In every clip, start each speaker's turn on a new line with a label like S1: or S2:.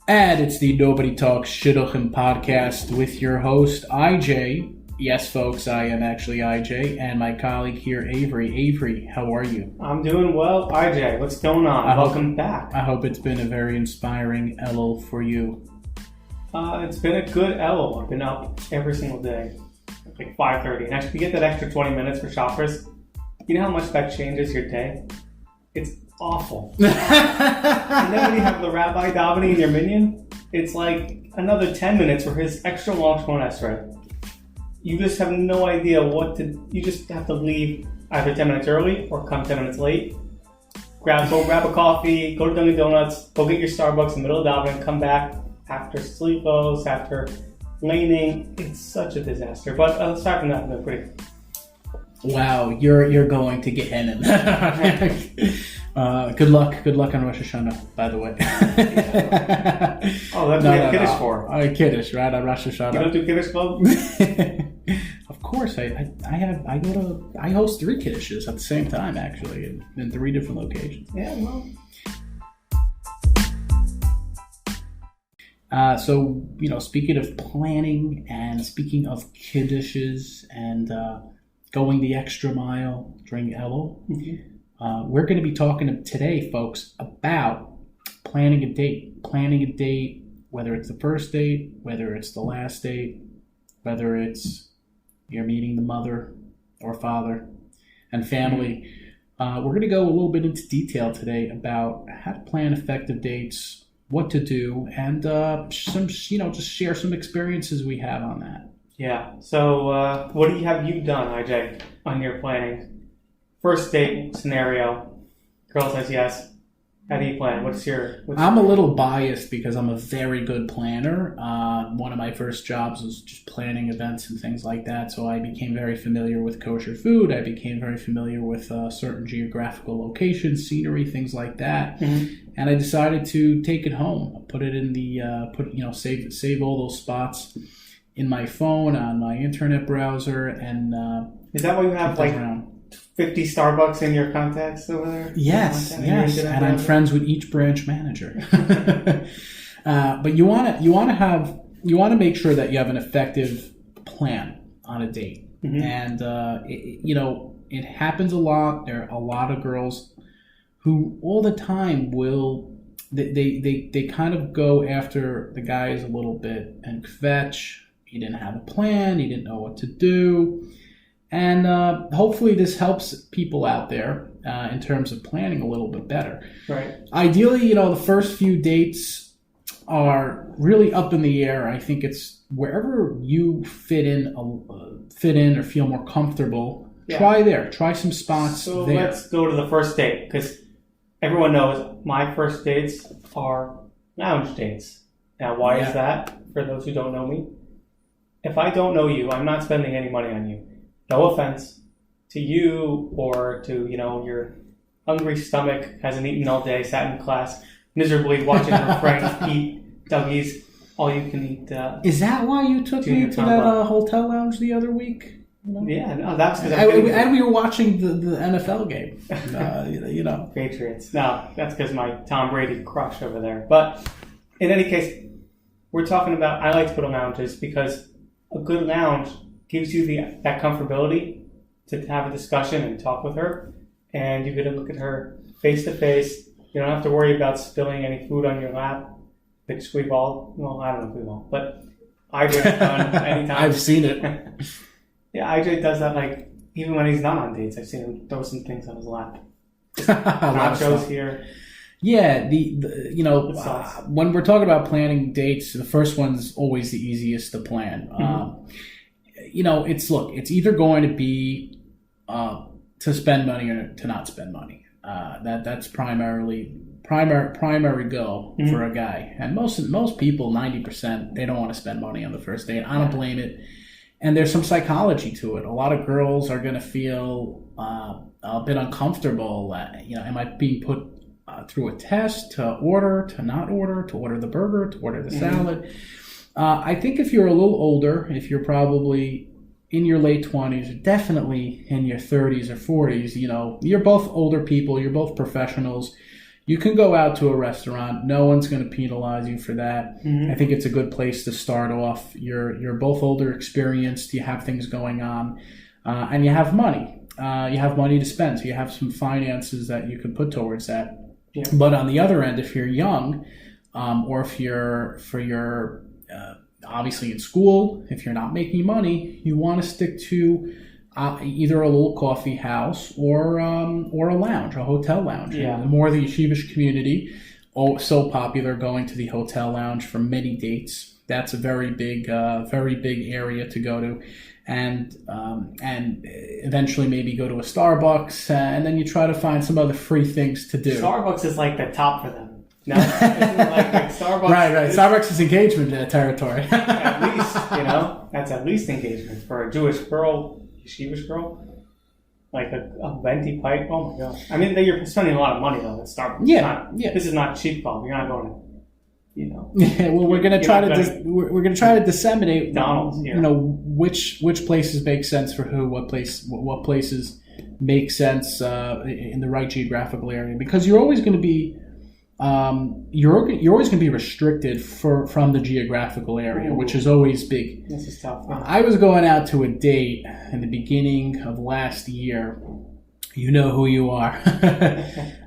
S1: And it's the Nobody Talks Shidduchim podcast with your host, IJ. Yes, folks, I am actually IJ, and my colleague here, Avery. Avery, how are you?
S2: I'm doing well. IJ, what's going on? Welcome back.
S1: I hope it's been a very inspiring Elul for you.
S2: It's been a good Elul. I've been up every single day, like 5:30. And actually, you get that extra 20 minutes for shoppers. You know how much that changes your day? It's awful. And then when you have the rabbi davening in your minyan, it's like another 10 minutes for his extra long Shmona Esrei. You just have no idea you just have to leave either 10 minutes early or come 10 minutes late. Go grab a coffee, go to Dunkin' Donuts, go get your Starbucks in the middle of davening, come back after sleepos, after laning. It's such a disaster. But aside from that, I'm pretty.
S1: Wow, you're going to get in. Good luck on Rosh Hashanah, by the way.
S2: Oh, that's what Kiddush for.
S1: Kiddush, right? On Rosh Hashanah.
S2: You don't do Kiddush club?
S1: Of course, I host 3 Kiddushes at the same time, actually, in 3 different locations.
S2: Yeah, well.
S1: So, speaking of planning and speaking of Kiddushes and going the extra mile during Elul, we're going to be talking today, folks, about planning a date. Planning a date, whether it's the first date, whether it's the last date, whether it's you're meeting the mother or father and family. We're going to go a little bit into detail today about how to plan effective dates, what to do, and just share some experiences we have on that.
S2: Yeah. So, what have you done, IJ, on your planning? First date scenario. Girl says yes. How do you plan?
S1: I'm a little biased because I'm a very good planner. One of my first jobs was just planning events and things like that. So I became very familiar with kosher food. I became very familiar with certain geographical locations, scenery, things like that. Mm-hmm. And I decided to take it home, put it in the save all those spots in my phone, on my internet browser, and
S2: is that why you have around 50 Starbucks in your contacts over there?
S1: Yes. And I'm friends with each branch manager. But you want to make sure that you have an effective plan on a date. Mm-hmm. And it happens a lot. There are a lot of girls who all the time they kind of go after the guys a little bit and kvetch. He didn't have a plan. He didn't know what to do. And hopefully this helps people out there in terms of planning a little bit better.
S2: Right.
S1: Ideally, the first few dates are really up in the air. I think it's wherever you fit in or feel more comfortable. Yeah. Try some spots there.
S2: So let's go to the first date, because everyone knows my first dates are lounge dates. Now, why is that? For those who don't know me, if I don't know you, I'm not spending any money on you. No offense to you or to, your hungry stomach, hasn't eaten all day, sat in class miserably watching her friends eat Dougie's all-you-can-eat.
S1: Is that why you took me to that hotel lounge the other week?
S2: Yeah, no, that's because
S1: and we were watching the NFL game.
S2: Patriots. No, that's because my Tom Brady crush over there. But in any case, we're talking about, I like to go to lounges because a good lounge gives you that comfortability to have a discussion and talk with her, and you get to look at her face to face. You don't have to worry about spilling any food on your lap, which we've all, well, I don't know if we've all, but IJ has done anytime.
S1: I've seen it.
S2: Yeah, IJ does that, even when he's not on dates. I've seen him throw some things on his lap. Nachos here.
S1: Yeah, when we're talking about planning dates, the first one's always the easiest to plan. Mm-hmm. It's either going to be to spend money or to not spend money. That's primary goal for a guy. And most people, 90%, they don't want to spend money on the first date. I don't blame it. And there's some psychology to it. A lot of girls are going to feel a bit uncomfortable. Am I being put through a test to order, to not order, to order the burger, to order the salad? I think if you're a little older, if you're probably in your late 20s, definitely in your 30s or 40s, you're both older people, you're both professionals, you can go out to a restaurant. No one's going to penalize you for that.
S2: Mm-hmm.
S1: I think it's a good place to start off. You're both older, experienced. You have things going on, and you have money. You have money to spend, so you have some finances that you can put towards that.
S2: Yeah.
S1: But on the other end, if you're young, or if you're obviously in school, if you're not making money, you want to stick to either a little coffee house or a lounge, a hotel lounge.
S2: Yeah.
S1: And the more the yeshivish community, so popular, going to the hotel lounge for many dates. That's a very big area to go to, and eventually maybe go to a Starbucks, and then you try to find some other free things to do.
S2: Starbucks is like the top for them. No, like Starbucks.
S1: Right. Starbucks is engagement territory.
S2: At least, that's at least engagement for a Jewish girl, yeshivish girl. Like a venti pipe. Oh my gosh! I mean, you're spending a lot of money though at Starbucks.
S1: Yeah.
S2: This is not cheap pub. You're not going to.
S1: Yeah, well, we're gonna try to disseminate,
S2: McDonald's,
S1: which places make sense for who, what places make sense in the right geographical area, because you're always going to be restricted from the geographical area, which is always big.
S2: This is tough. Yeah.
S1: I was going out to a date in the beginning of last year. You know who you are.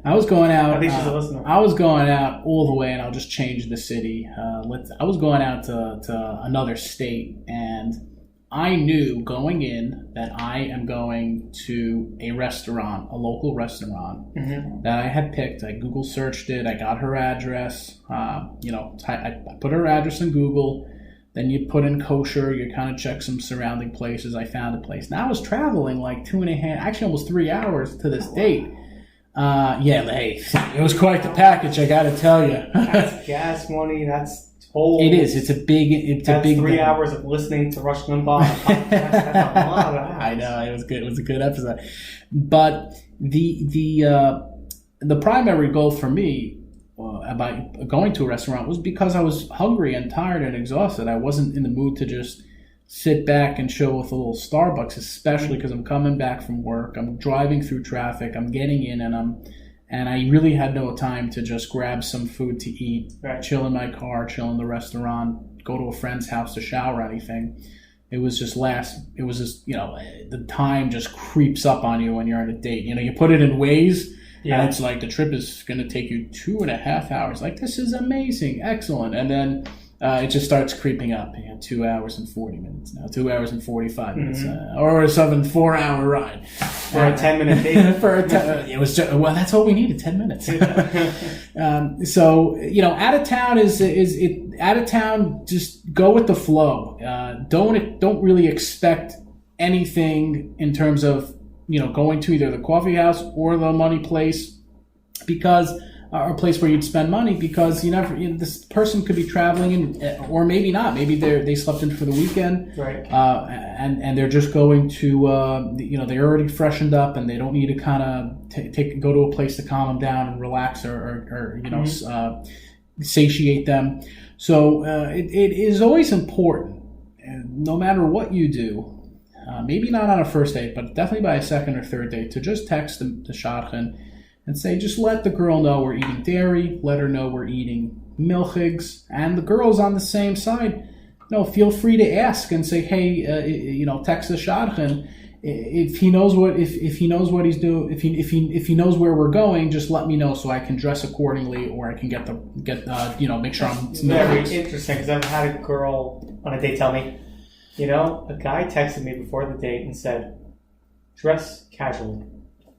S1: I was going out.
S2: I think she's a listener.
S1: I was going out all the way, and I'll just change the city. I was going out to another state, and I knew going in that I am going to a restaurant, a local restaurant that I had picked. I Google searched it. I got her address. I put her address in Google. Then you put in kosher, you kind of check some surrounding places. I found a place. Now I was traveling like 2.5, actually almost 3 hours to this date. It was quite the package, I got to tell you.
S2: That's gas money, that's toll.
S1: It is. It's a big
S2: 3 hours of listening to Rush Limbaugh. That's a lot of hours.
S1: I know, it was good. It was a good episode. But the primary goal for me about going to a restaurant was because I was hungry and tired and exhausted. I wasn't in the mood to just sit back and chill with a little Starbucks, especially because I'm coming back from work. I'm driving through traffic. I'm getting in, and I really had no time to just grab some food to eat, chill in my car, chill in the restaurant, go to a friend's house to shower or anything. It was just the time just creeps up on you when you're on a date. You put it in Waze. Yeah. And it's like the trip is going to take you 2.5 hours. Like, this is amazing, excellent. And then it just starts creeping up. 2 hours and 40 minutes now, 2 hours and 45 minutes, or a 4-hour ride
S2: for a 10-minute date.
S1: It was just, well, that's all we needed, 10 minutes. So out of town out of town. Just go with the flow. Don't really expect anything in terms of going to either the coffee house or the money place, because or a place where you'd spend money, because this person could be traveling or maybe not. Maybe they slept in for the weekend,
S2: right?
S1: And they're just going to they're already freshened up and they don't need to kind of go to a place to calm them down and relax or satiate them. So it is always important, no matter what you do. Maybe not on a first date, but definitely by a second or third date, to just text the shadchan and say, just let the girl know we're eating dairy, let her know we're eating milchigs, and the girl's on the same side. Feel free to ask and say, hey, text the shadchan. If he knows what he's doing, if he knows where we're going, just let me know so I can dress accordingly, or I can make sure I'm
S2: very interesting, because I've had a girl on a date tell me, a guy texted me before the date and said, dress casually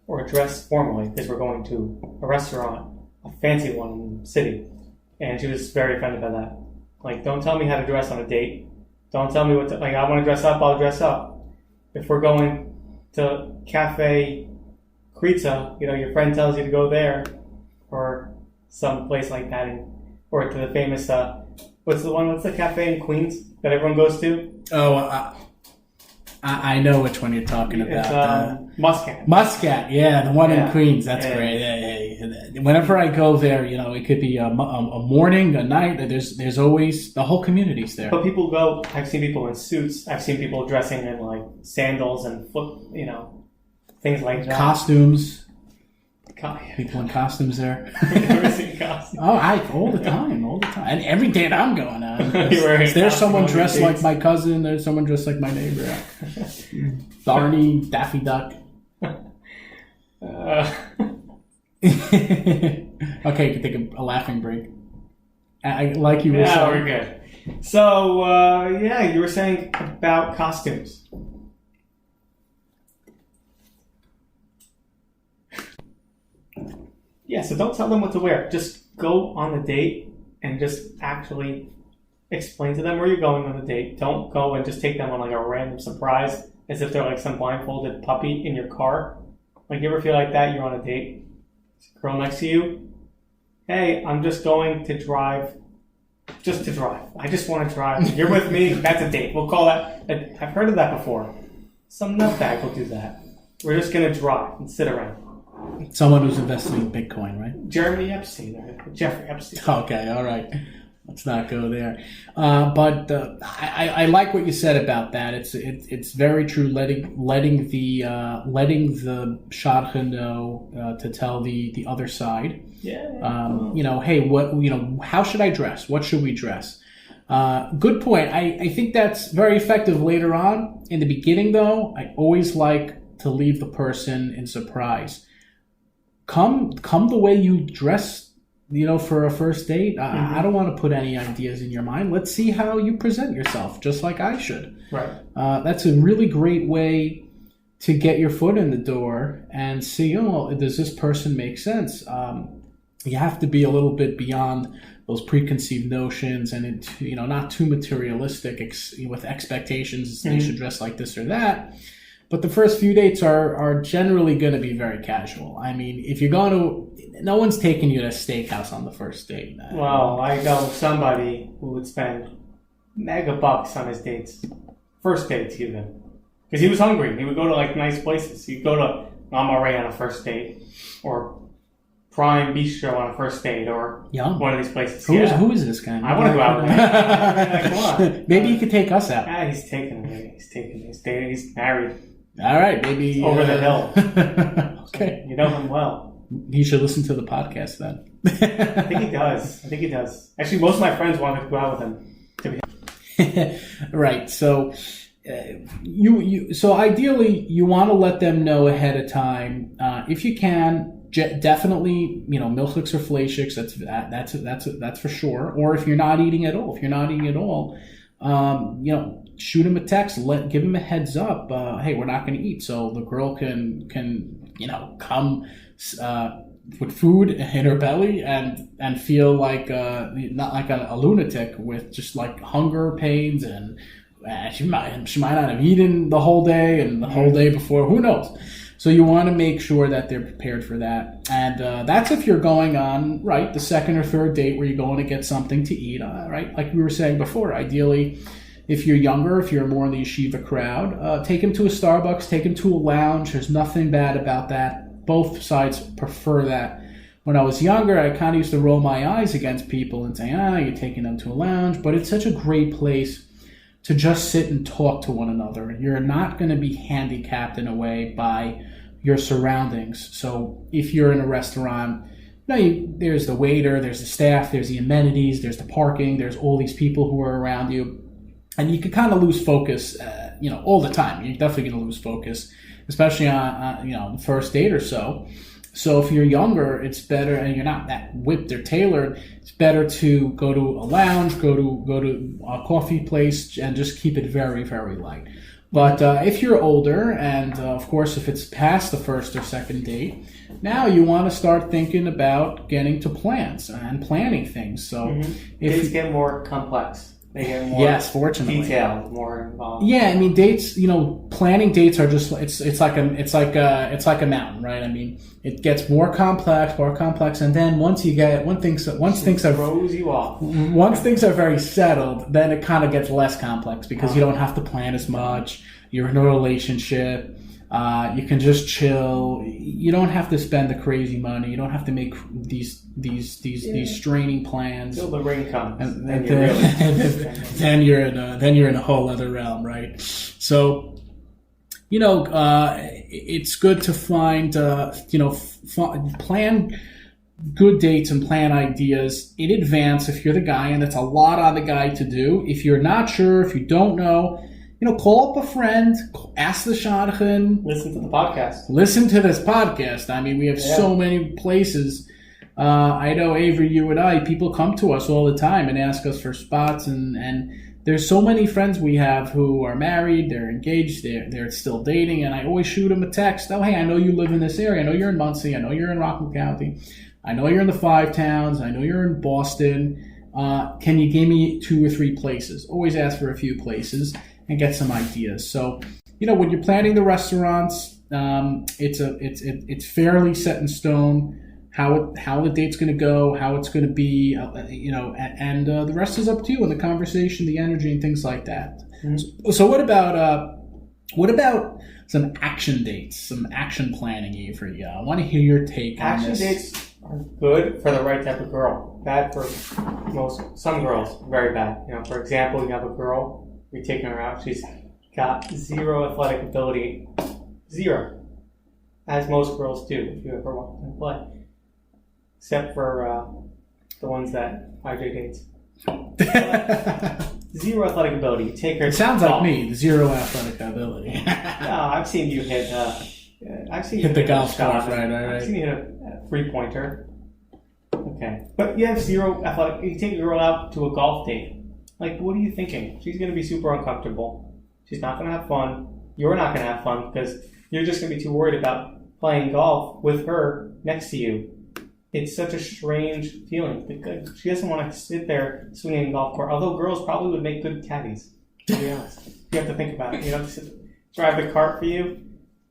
S2: or dress formally, because we're going to a restaurant, a fancy one in the city. And she was very offended by that. Like, don't tell me how to dress on a date. Don't tell me what to, I want to dress up, I'll dress up. If we're going to Cafe Kritza, your friend tells you to go there, or some place like that, or to the famous, what's the cafe in Queens that everyone goes to?
S1: Oh, I know which one you're talking about.
S2: It's Muscat.
S1: Muscat, yeah, the one in Queens. That's great. Yeah. Whenever I go there, it could be a morning, a night. There's always the whole community's there.
S2: But people go. I've seen people in suits. I've seen people dressing in like sandals and things like that.
S1: Costumes. People in costumes there.
S2: Never seen costumes.
S1: Oh, all the time. And every date I'm going on. There's someone dressed like my cousin. There's someone dressed like my neighbor. Barney, Daffy Duck. Okay, you can take a laughing break. I like you were saying.
S2: Yeah, we're good. So, you were saying about costumes. Yeah, so don't tell them what to wear. Just go on the date and just actually explain to them where you're going on the date. Don't go and just take them on like a random surprise as if they're like some blindfolded puppy in your car. Like, you ever feel like that? You're on a date. Girl next to you. Hey, I'm just going to drive. Just to drive. I just want to drive. You're with me. That's a date. We'll call that. I've heard of that before. Some nutbag will do that. We're just going to drive and sit around.
S1: Someone who's investing in Bitcoin, right?
S2: Jeffrey Epstein.
S1: Okay, all right. Let's not go there. But I like what you said about that. It's very true. Letting the shadchan know to tell the other side.
S2: Yeah.
S1: Hey, how should I dress? What should we dress? Good point. I think that's very effective later on. In the beginning, though, I always like to leave the person in surprise. Come the way you dress, for a first date. I don't want to put any ideas in your mind. Let's see how you present yourself, just like I should.
S2: Right.
S1: That's a really great way to get your foot in the door and see, does this person make sense? You have to be a little bit beyond those preconceived notions and, not too materialistic with expectations. They should dress like this or that. But the first few dates are generally going to be very casual. I mean, if you're going to, no one's taking you to a steakhouse on the first date.
S2: Well, I know somebody who would spend mega bucks on his dates. First dates, even. Because he was hungry. He would go to, nice places. He'd go to Mama Ray on a first date. Or Prime Bistro on a first date. Or one of these places.
S1: Who is this guy?
S2: I want to go out with him. Come on.
S1: Maybe he could take us out.
S2: Yeah, he's taking me. He's dating. He's married.
S1: All right, maybe
S2: over the hill.
S1: Okay,
S2: you know him well.
S1: He should listen to the podcast then.
S2: I think he does. Actually, most of my friends wanted to go out with him.
S1: Right. So, so ideally, you want to let them know ahead of time. If you can, definitely, milchiks or fleishiks. That's for sure. Or if you're not eating at all, shoot him a text, give him a heads up. Hey, we're not going to eat, so the girl can come with food in her belly and feel like not like a lunatic with just like hunger pains, and she might not have eaten the whole day and the whole day before. Who knows? So you want to make sure that they're prepared for that, and that's if you're going on the second or third date where you're going to get something to eat. Right, like we were saying before, ideally. If you're younger, if you're more in the yeshiva crowd, take him to a Starbucks, take him to a lounge. There's nothing bad about that. Both sides prefer that. When I was younger, I kind of used to roll my eyes against people and say, you're taking them to a lounge. But it's such a great place to just sit and talk to one another. You're not going to be handicapped in a way by your surroundings. So if you're in a restaurant, there's the waiter, there's the staff, there's the amenities, there's the parking, there's all these people who are around you. And you could kind of lose focus, all the time. You're definitely going to lose focus, especially on the first date or so. So if you're younger, it's better, and you're not that whipped or tailored. It's better to go to a lounge, go to a coffee place, and just keep it very, very light. But if you're older, and of course, if it's past the first or second date, now you want to start thinking about getting to plans and planning things. So if
S2: dates get more complex. They get more
S1: fortunately.
S2: detailed, more involved.
S1: Yeah, I mean dates. Planning dates are just it's like a mountain, right? I mean, it gets more complex, and then once things
S2: throws you off.
S1: Once things are very settled, then it kind of gets less complex because you don't have to plan as much. You're in a relationship. You can just chill. You don't have to spend the crazy money. You don't have to make these straining plans.
S2: Till the ring comes,
S1: and then you're in a whole other realm, right? So it's good to find, plan good dates and plan ideas in advance if you're the guy, and it's a lot on the guy to do. If you're not sure, if you don't know, call up a friend, ask the shadchan.
S2: Listen to the podcast.
S1: Listen to this podcast. I mean, we have so many places. I know, Avery, you and I, people come to us all the time and ask us for spots, and there's so many friends we have who are married, they're engaged, they're still dating, and I always shoot them a text. Oh, hey, I know you live in this area. I know you're in Muncie. I know you're in Rockland County. I know you're in the Five Towns. I know you're in Boston. Can you give me 2 or 3 places? Always ask for a few places and get some ideas. So, when you're planning the restaurants, it's fairly set in stone how the date's going to go, how it's going to be, and the rest is up to you, and the conversation, the energy, and things like that. Mm-hmm. So what about some action dates, some action planning, Avery? I want to hear your take on this.
S2: Action dates are good for the right type of girl. Bad for some girls. Very bad. For example, you have a girl, you're taking her out. She's got zero athletic ability, zero, as most girls do. If you ever watch them play, except for the ones that RJ dates. Zero athletic ability. You take her.
S1: It sounds like me. Zero athletic ability.
S2: No, I've seen you hit.
S1: Hit the golf shot, right.
S2: I've seen you hit a 3-pointer. Okay, but you have zero athletic. You take a girl out to a golf date. Like, what are you thinking? She's going to be super uncomfortable. She's not going to have fun. You're not going to have fun because you're just going to be too worried about playing golf with her next to you. It's such a strange feeling. She doesn't want to sit there swinging a golf cart. Although girls probably would make good caddies, to be honest. You have to think about it. Drive the cart for you.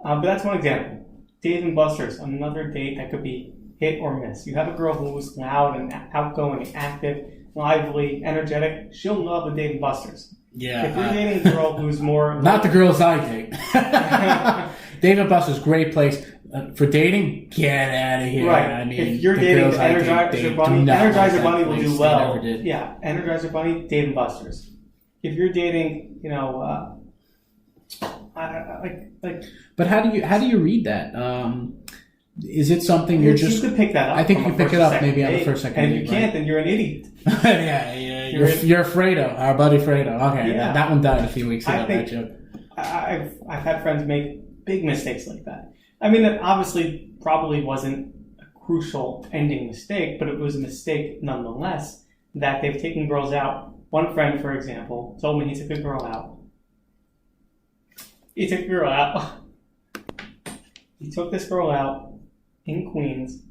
S2: But that's one example. Dave & Buster's, another date that could be hit or miss. You have a girl who's loud and outgoing and active, lively, energetic. She'll love the Dave & Buster's.
S1: Yeah.
S2: If you're dating a girl who's more...
S1: Not the girls I date. Dave & Buster's, great place. For dating, get out of here.
S2: Right.
S1: I mean,
S2: if you're dating Energizer Bunny will do well. Yeah, Energizer Bunny, Dave & Buster's. If you're dating,
S1: But how do you read that? Is it something you're just?
S2: You could pick that up.
S1: I think you pick it up maybe on the first second.
S2: And if you can't, then you're an idiot.
S1: yeah. You're Fredo, our buddy Fredo. Okay,
S2: yeah.
S1: that one died a few weeks ago.
S2: That joke. I've had friends make big mistakes like that. I mean, that obviously probably wasn't a crucial ending mistake, but it was a mistake nonetheless that they've taken girls out. One friend, for example, told me he took a girl out. He took this girl out in Queens.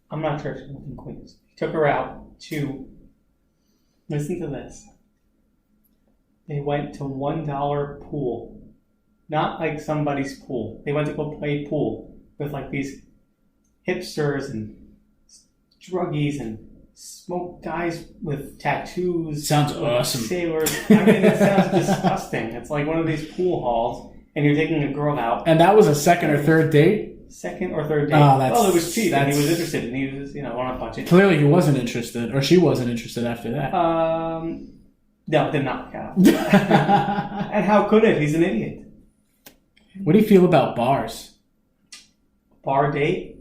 S2: I'm not sure if she lived in Queens. He took her out to, listen to this, they went to $1 pool. Not like somebody's pool. They went to go play pool with like these hipsters and druggies and smoke guys with tattoos.
S1: Sounds awesome.
S2: Sailors. I mean, it sounds disgusting. It's like one of these pool halls, and you're taking a girl out.
S1: And that was a second or third date?
S2: Second or third date.
S1: Oh,
S2: it was cheap, and he was interested, and he was, on a budget.
S1: Clearly he wasn't interested, or she wasn't interested after that.
S2: No, did not count. And how could it? He's an idiot.
S1: What do you feel about bars?
S2: Bar date?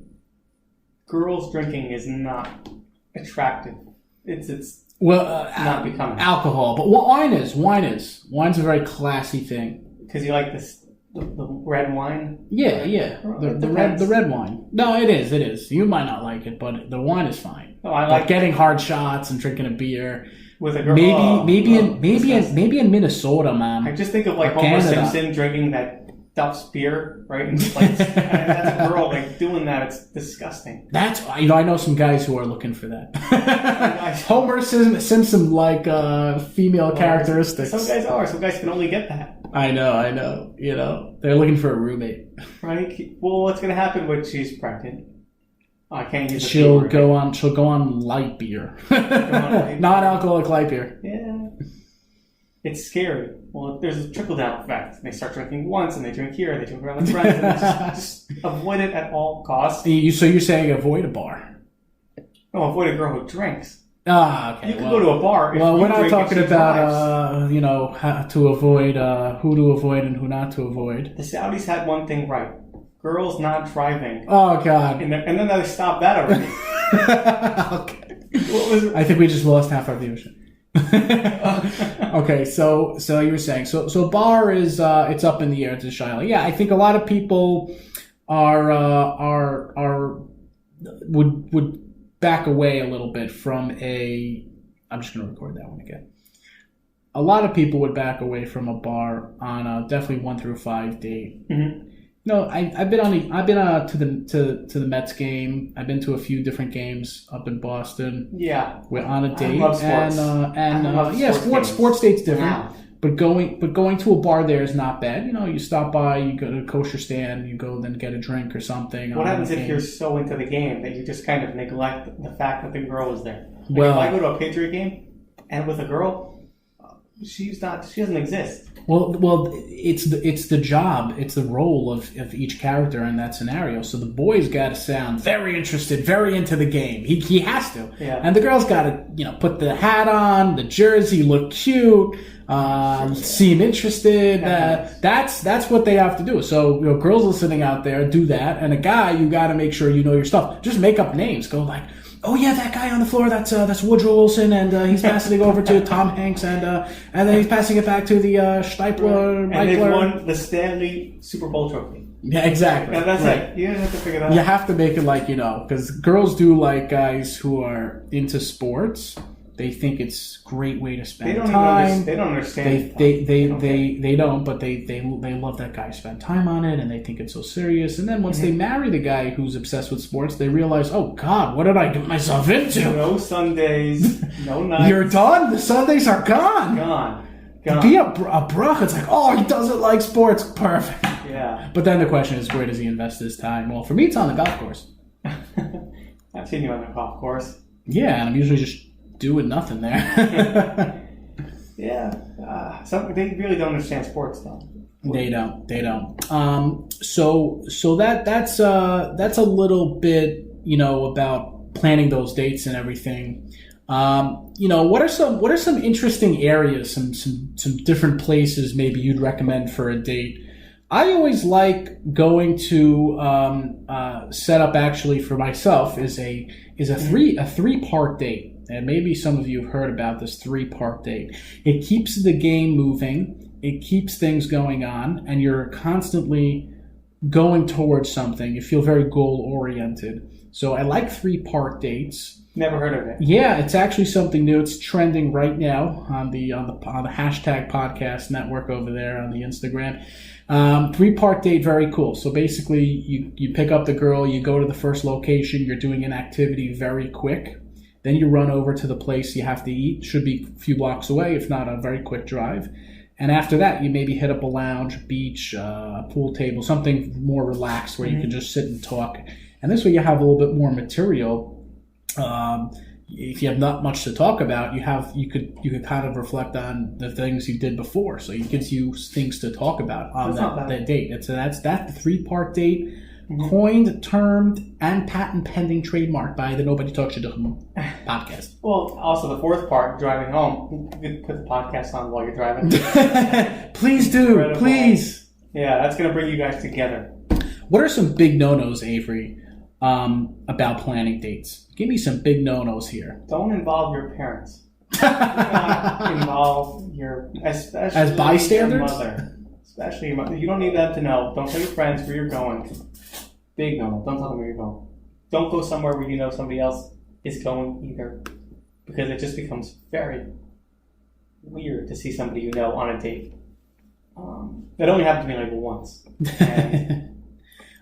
S2: Girls drinking is not attractive. It's not becoming.
S1: Alcohol, but wine is. Wine's a very classy thing.
S2: Because you like the red wine?
S1: Yeah. The red wine. No, it is. You might not like it, but the wine is fine.
S2: Oh, I like
S1: getting hard shots and drinking a beer.
S2: With a girl.
S1: Maybe in Minnesota, man.
S2: I just think of like Homer Simpson drinking that Duff's beer, right? And that's a girl like doing that. It's disgusting.
S1: That's I know some guys who are looking for that. Homer Simpson like female characteristics.
S2: Some guys are. Some guys can only get that.
S1: I know. They're looking for a roommate.
S2: Right. Well, what's going to happen when she's pregnant? I can't use.
S1: She'll go on light beer, non-alcoholic light beer.
S2: Yeah. It's scary. Well, there's a trickle-down effect. They start drinking once, and they drink here, and they drink around with friends, and just avoid it at all costs.
S1: So you're saying avoid a bar?
S2: No, avoid a girl who drinks.
S1: Okay.
S2: You can go to a bar.
S1: Well, we're not talking about how to avoid who to avoid and who not to avoid.
S2: The Saudis had one thing right: girls not driving.
S1: Oh God!
S2: And then they stopped that already.
S1: Okay. I think we just lost half our viewership. Okay, so you were saying so bar is it's up in the air to Shiloh. Yeah, I think a lot of people would back away a little bit from I'm just going to record that one again. A lot of people would back away from a bar on a definitely 1 through 5 date.
S2: Mm-hmm.
S1: No, I've been to the Mets game. I've been to a few different games up in Boston.
S2: Yeah,
S1: we're on a date,
S2: I love sports.
S1: Sports dates different. Wow. But going to a bar there is not bad. You stop by, you go to a kosher stand, you go then get a drink or something.
S2: What happens if you're so into the game that you just kind of neglect the fact that the girl is there? Like
S1: well,
S2: if I go to a Patriot game and with a girl, she doesn't exist.
S1: Well, it's the job, it's the role of each character in that scenario. So the boy's got to sound very interested, very into the game. He has to.
S2: Yeah.
S1: And the girl's got to put the hat on, the jersey, look cute, seem interested. That's what they have to do. So girls listening out there, do that. And a guy, you got to make sure you know your stuff. Just make up names. Go like, oh yeah, that guy on the floor, that's Woodrow Wilson, and he's passing it over to Tom Hanks, and then he's passing it back to the Steipler.
S2: And they've won the Stanley Super Bowl trophy.
S1: Yeah, exactly.
S2: And that's
S1: right.
S2: it. You have to figure that out.
S1: You have to make it like because girls do like guys who are into sports. They think it's a great way to spend time.
S2: They don't understand.
S1: They don't, but they love that guy spend time on it, and they think it's so serious. And then once they marry the guy who's obsessed with sports, they realize, oh God, what did I get myself into?
S2: No Sundays, no nights.
S1: You're done. The Sundays are gone.
S2: Gone.
S1: Be a bruh. It's like, oh, he doesn't like sports. Perfect.
S2: Yeah.
S1: But then the question is, where does he invest his time? Well, for me, it's on the golf course.
S2: I've seen you on the golf course.
S1: Yeah, and I'm usually just doing nothing there.
S2: Yeah. They really don't understand sports, though.
S1: They don't. So that's a little bit, about planning those dates and everything. What are some interesting areas, some different places maybe you'd recommend for a date? I always like going to set up actually for myself is a 3-part date. And maybe some of you have heard about this 3-part date. It keeps the game moving, it keeps things going on, and you're constantly going towards something. You feel very goal-oriented. So I like 3-part dates.
S2: Never heard of it.
S1: Yeah, it's actually something new. It's trending right now on the hashtag podcast network over there on the Instagram. 3-part date, very cool. So basically, you pick up the girl, you go to the first location, you're doing an activity very quick. Then you run over to the place you have to eat. Should be a few blocks away, if not a very quick drive. And after that, you maybe hit up a lounge, beach, a pool table, something more relaxed where you can just sit and talk. And this way you have a little bit more material. If you have not much to talk about, you could kind of reflect on the things you did before. So it gives you things to talk about on that date. And so that's the 3-part date. Mm-hmm. Coined, termed, and patent pending trademark by the Nobody Talks Shidduch podcast.
S2: Well, also the 4th part, driving home. You could put the podcast on while you're driving.
S1: Please do. Incredible. Please.
S2: Yeah, that's going to bring you guys together.
S1: What are some big no-nos, Avery, about planning dates? Give me some big no-nos here.
S2: Don't involve your parents. Do not involve especially
S1: as bystanders?
S2: Your mother. Especially your mother. You don't need them to know. Don't tell your friends where you're going. Big no. Don't tell them where you're going. Don't go somewhere where somebody else is going either. Because it just becomes very weird to see somebody on a date. That only happened to me like once. And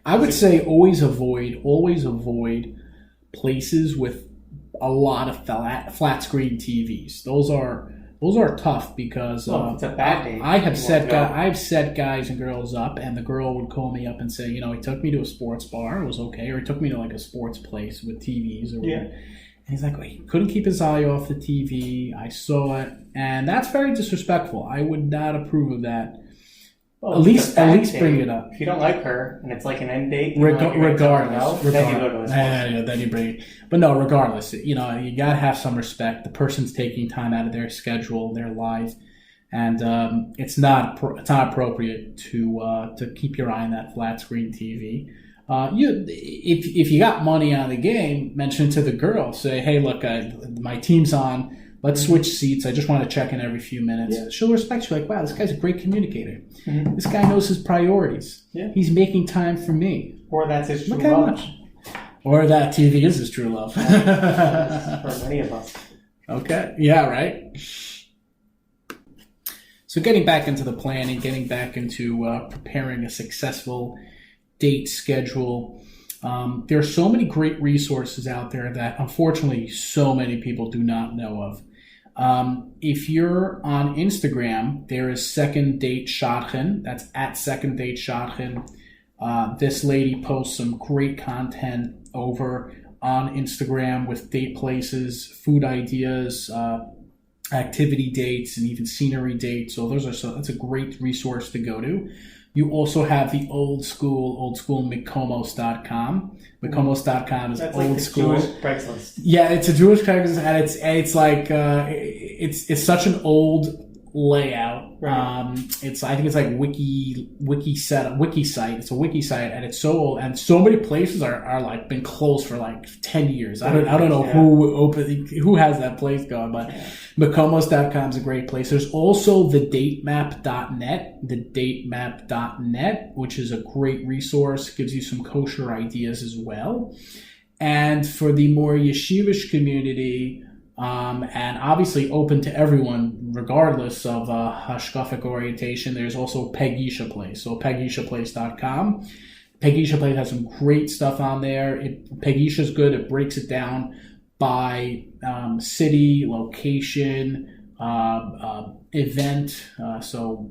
S1: I would say always avoid places with a lot of flat screen TVs. Those are tough because
S2: it's a bad date.
S1: I've set guys and girls up, and the girl would call me up and say, he took me to a sports bar, it was okay, or he took me to like a sports place with TVs or whatever. Yeah. And he's like, he couldn't keep his eye off the TV. I saw it, and that's very disrespectful. I would not approve of that.
S2: Well,
S1: at least
S2: it's a bad
S1: bring
S2: date.
S1: it up.
S2: If you don't like her and it's like an end date,
S1: Regardless,
S2: then you go to his
S1: then you bring it. But no, regardless, you gotta have some respect. The person's taking time out of their schedule, their life, and it's not appropriate to keep your eye on that flat screen TV. If you got money on the game, mention it to the girl. Say, hey, look, my team's on. Let's switch seats. I just want to check in every few minutes. Yeah. She'll respect you. Like, wow, this guy's a great communicator. Mm-hmm. This guy knows his priorities. Yeah. He's making time for me.
S2: Or that's his true love.
S1: Or that TV is his true love.
S2: For many of us.
S1: Okay. Yeah, right. So getting back into the planning, getting back into preparing a successful date schedule. There are so many great resources out there that, unfortunately, so many people do not know of. If you're on Instagram, there is Second Date Shotgun. That's at Second Date Shotgun. This lady posts some great content over on Instagram with date places, food ideas, activity dates, and even scenery dates. So that's a great resource to go to. You also have the old school Mikomos.com. Mikomos.com is
S2: that's
S1: old
S2: like the
S1: school.
S2: Jewish Craigslist.
S1: Yeah, it's a Jewish Craigslist, and it's like it's such an old layout. Right. I think it's like wiki site. It's a wiki site, and it's so old, and so many places are like been closed for like 10 years. I don't know who has that place going, but Mikomos.com is a great place. There's also thedatemap.net, which is a great resource, gives you some kosher ideas as well. And for the more yeshivish community, and obviously open to everyone, regardless of hashkafic orientation, there's also Pegisha Place. So pegishaplace.com. Pegisha Place has some great stuff on there. Pegisha is good. It breaks it down by city, location, event, so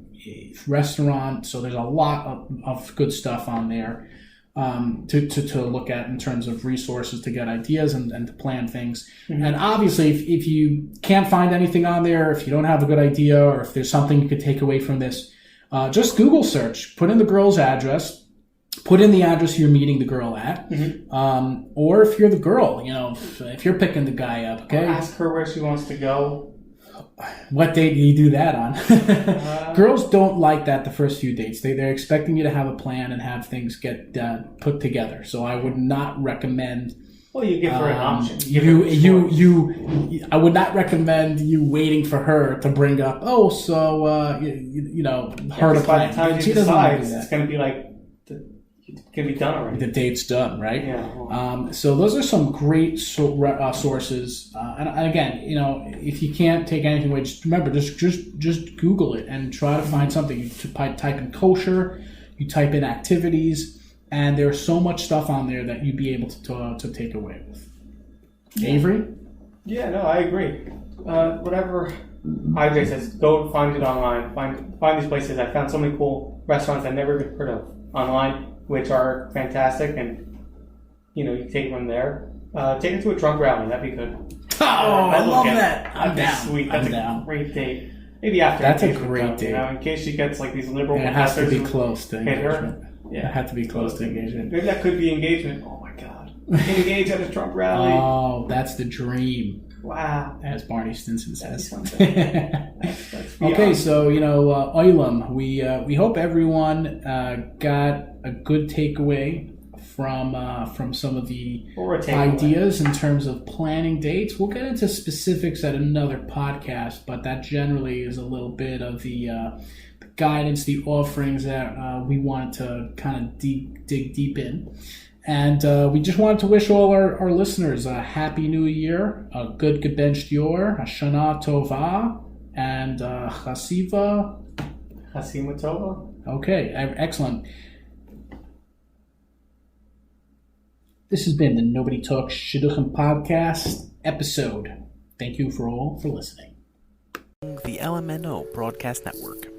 S1: restaurant. So there's a lot of good stuff on there to look at in terms of resources to get ideas and to plan things. Mm-hmm. And obviously, if you can't find anything on there, if you don't have a good idea, or if there's something you could take away from this, just Google search, put in the girl's address, put in the address you're meeting the girl at, mm-hmm. Or if you're the girl, if you're picking the guy up, okay?
S2: Or ask her where she wants to go.
S1: What date do you do that on? Girls don't like that the first few dates. They're expecting you to have a plan and have things get put together. So I would not recommend.
S2: Well, you give her an option.
S1: I would not recommend you waiting for her to bring up. Oh, so her to plan.
S2: By the time she decides, it's going to be like. It can be done already.
S1: The date's done, right?
S2: Yeah.
S1: So those are some great sources. And again, if you can't take anything away, just remember, just Google it and try to find something. You type in kosher, you type in activities, and there's so much stuff on there that you'd be able to take away with. Yeah. Avery?
S2: Yeah, no, I agree. Whatever IJ says, go find it online. Find these places. I found so many cool restaurants I've never even heard of online, which are fantastic, and you take it from there. Take it to a drunk rally. That'd be good.
S1: Oh, I love that. I'm down.
S2: Sweet. That's a great date. Maybe after.
S1: That's a great date.
S2: In case she gets like these liberal
S1: professors. It has to be close to
S2: engagement.
S1: Yeah, it had to be close to engagement.
S2: Maybe that could be engagement. Oh my God. Engage at a Trump rally.
S1: Oh, that's the dream.
S2: Wow.
S1: As Barney Stinson says. That's okay, so, Oilam, we hope everyone got a good takeaway from some of the ideas in terms of planning dates. We'll get into specifics at another podcast, but that generally is a little bit of the guidance, the offerings that we wanted to kind of dig deep in. And we just wanted to wish all our listeners a happy new year, a good gebencht yor, a shana tova, and chasiva.
S2: Chasima tova.
S1: Okay, excellent. This has been the Nobody Talks Shidduchim podcast episode. Thank you for listening.
S3: The LMNO Broadcast Network.